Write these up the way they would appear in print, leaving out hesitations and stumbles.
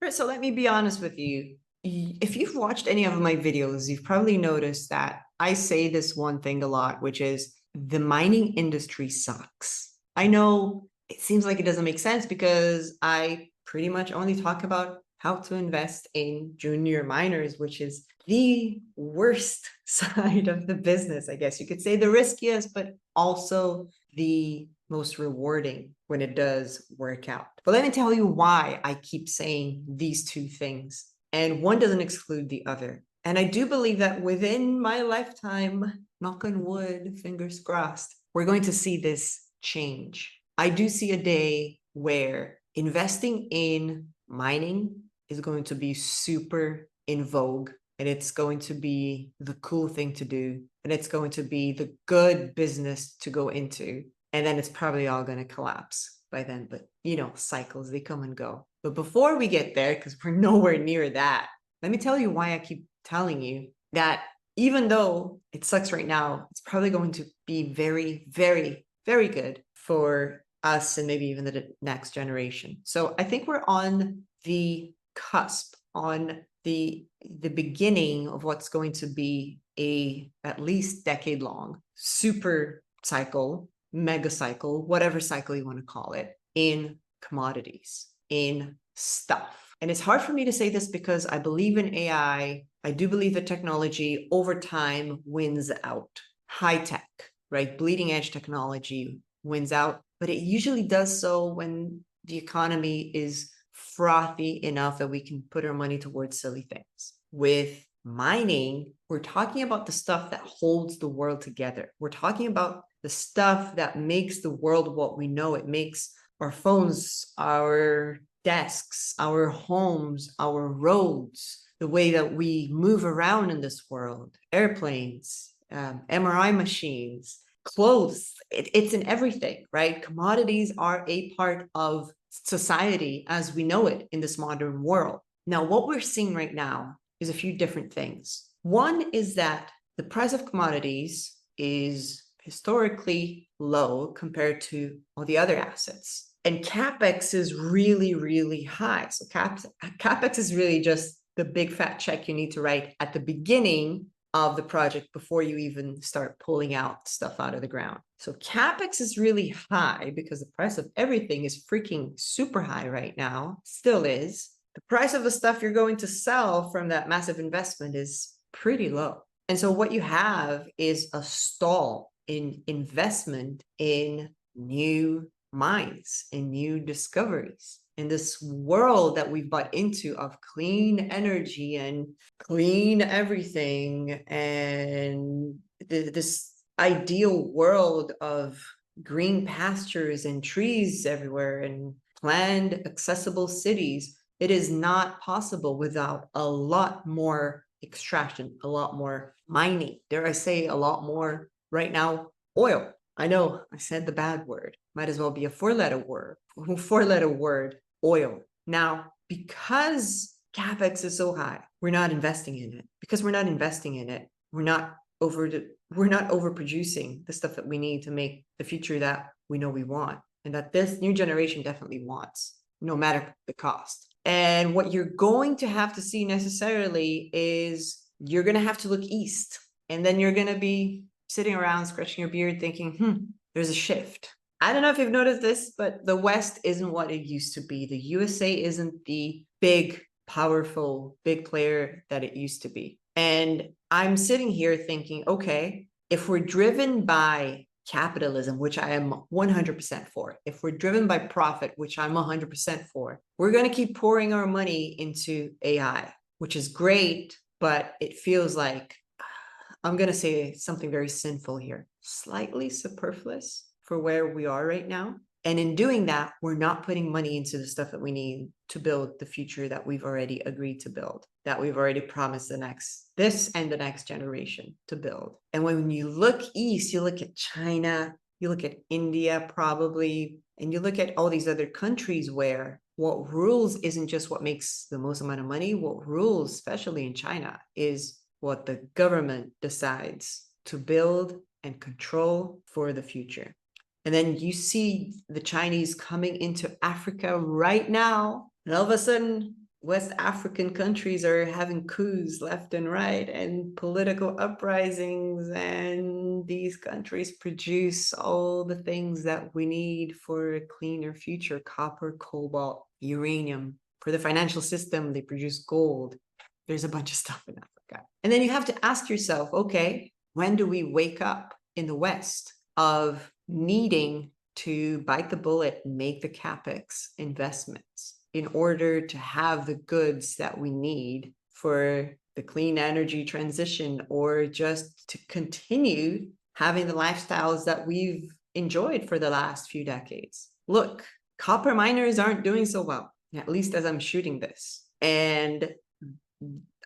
right, so let me be honest with you. If you've watched any of my videos, you've probably noticed that I say this one thing a lot, which is the mining industry sucks. I know it seems like it doesn't make sense because I pretty much only talk about how to invest in junior miners, which is the worst side of the business, I guess you could say, the riskiest, but also the most rewarding when it does work out. But let me tell you why I keep saying these two things, and one doesn't exclude the other. And I do believe that within my lifetime, knock on wood, fingers crossed, we're going to see this change. I do see a day where investing in mining is going to be super in vogue, and it's going to be the cool thing to do, and it's going to be the good business to go into. And then it's probably all going to collapse by then. But, cycles, they come and go. But before we get there, because we're nowhere near that, let me tell you why I keep telling you that even though it sucks right now, it's probably going to be very, very, very good for us and maybe even the next generation. So I think we're on the cusp, on the beginning of what's going to be a at least decade-long super cycle, mega cycle, whatever cycle you want to call it, in commodities, in stuff. And it's hard for me to say this because I believe in AI. I do believe that technology over time wins out. High tech, right? Bleeding edge technology wins out, but it usually does so when the economy is frothy enough that we can put our money towards silly things. With mining, we're talking about the stuff that holds the world together. We're talking about the stuff that makes the world what we know. It makes our phones, our desks, our homes, our roads, the way that we move around in this world, airplanes, MRI machines, clothes, it's in everything, right? Commodities are a part of society as we know it in this modern world. Now, what we're seeing right now is a few different things. One is that the price of commodities is historically low compared to all the other assets. And Capex is really, really high. So Capex is really just the big fat check you need to write at the beginning of the project before you even start pulling out stuff out of the ground. So Capex is really high because the price of everything is freaking super high right now, still is. The price of the stuff you're going to sell from that massive investment is pretty low. And so what you have is a stall in investment in new mines, in new discoveries. In this world that we've bought into of clean energy and clean everything, and this ideal world of green pastures and trees everywhere and planned accessible cities, it is not possible without a lot more extraction, a lot more mining, dare I say a lot more right now, oil. I know I said the bad word, might as well be a four-letter word, oil. Now, because Capex is so high, we're not investing in it. Because we're not investing in it, we're not overproducing the stuff that we need to make the future that we know we want and that this new generation definitely wants, no matter the cost. And what you're going to have to see necessarily is you're going to have to look east, and then you're going to be sitting around scratching your beard thinking, there's a shift. I don't know if you've noticed this, but the West isn't what it used to be. The USA isn't the big, powerful, big player that it used to be. And I'm sitting here thinking, okay, if we're driven by capitalism, which I am 100% for, if we're driven by profit, which I'm 100% for, we're going to keep pouring our money into AI, which is great, but it feels like, I'm going to say something very sinful here, slightly superfluous for where we are right now. And in doing that, we're not putting money into the stuff that we need to build the future that we've already agreed to build, that we've already promised this and the next generation to build. And when you look east, you look at China, you look at India probably, and you look at all these other countries where what rules isn't just what makes the most amount of money. What rules, especially in China, is what the government decides to build and control for the future. And then you see the Chinese coming into Africa right now, and all of a sudden West African countries are having coups left and right and political uprisings, and these countries produce all the things that we need for a cleaner future: copper, cobalt, uranium. For the financial system, they produce gold. There's a bunch of stuff in Africa. And then you have to ask yourself, okay, when do we wake up in the West of needing to bite the bullet and make the Capex investments in order to have the goods that we need for the clean energy transition, or just to continue having the lifestyles that we've enjoyed for the last few decades? Look, copper miners aren't doing so well, at least as I'm shooting this. And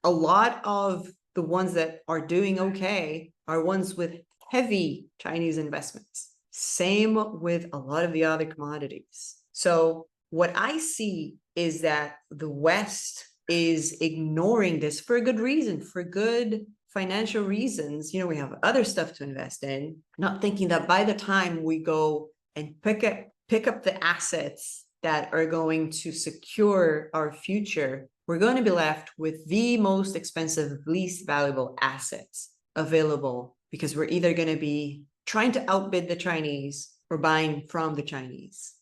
a lot of the ones that are doing okay are ones with heavy Chinese investments. Same with a lot of the other commodities. So what I see is that the West is ignoring this for a good reason, for good financial reasons. You know, we have other stuff to invest in, not thinking that by the time we go and pick up the assets that are going to secure our future, we're going to be left with the most expensive, least valuable assets available, because we're either going to be trying to outbid the Chinese or buying from the Chinese.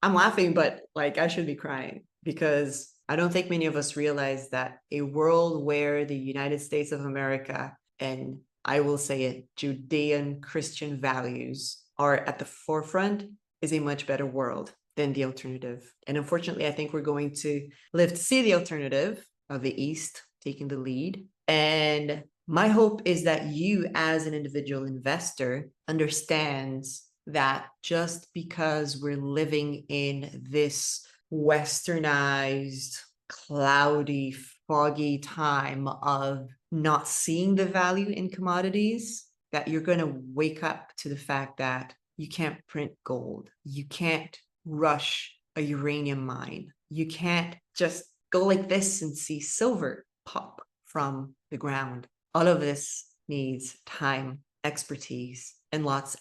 I'm laughing, but like I should be crying, because I don't think many of us realize that a world where the United States of America, and I will say it, Judean Christian values are at the forefront, is a much better world than the alternative. And unfortunately, I think we're going to live to see the alternative of the East taking the lead. And my hope is that you, as an individual investor, understands that just because we're living in this westernized, cloudy, foggy time of not seeing the value in commodities, that you're going to wake up to the fact that you can't print gold. You can't rush a uranium mine. You can't just go like this and see silver pop from the ground. All of this needs time, expertise, and lots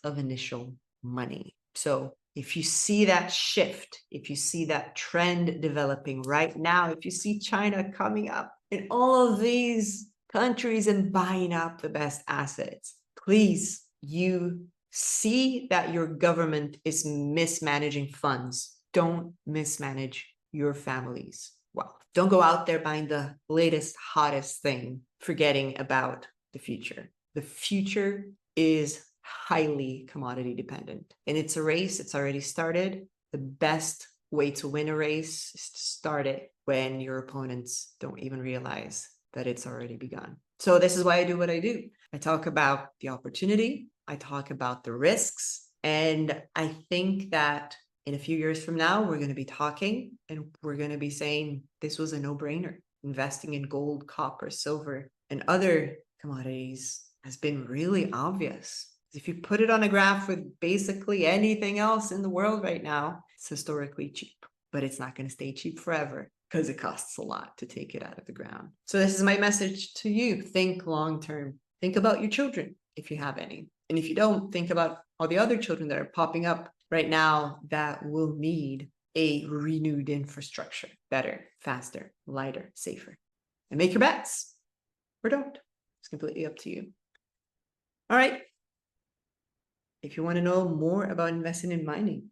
of initial money. So if you see that shift, if you see that trend developing right now, if you see China coming up in all of these countries and buying up the best assets, please, you see that your government is mismanaging funds. Don't mismanage your family's wealth. Don't go out there buying the latest, hottest thing, forgetting about the future. The future is highly commodity dependent, and it's a race. It's already started. The best way to win a race is to start it when your opponents don't even realize that it's already begun. So this is why I do what I do. I talk about the opportunity. I talk about the risks. And I think that in a few years from now, we're going to be talking and we're going to be saying this was a no-brainer. Investing in gold, copper, silver, and other commodities has been really obvious. If you put it on a graph with basically anything else in the world right now, it's historically cheap, but it's not going to stay cheap forever because it costs a lot to take it out of the ground. So this is my message to you. Think long-term. Think about your children if you have any. And if you don't, think about all the other children that are popping up right now that will need a renewed infrastructure. Better, faster, lighter, safer. And make your bets or don't. It's completely up to you. All right. If you want to know more about investing in mining,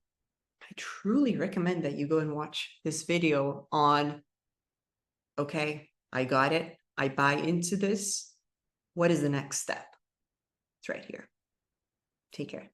I truly recommend that you go and watch this video on, okay, I got it. I buy into this. What is the next step? It's right here. Take care.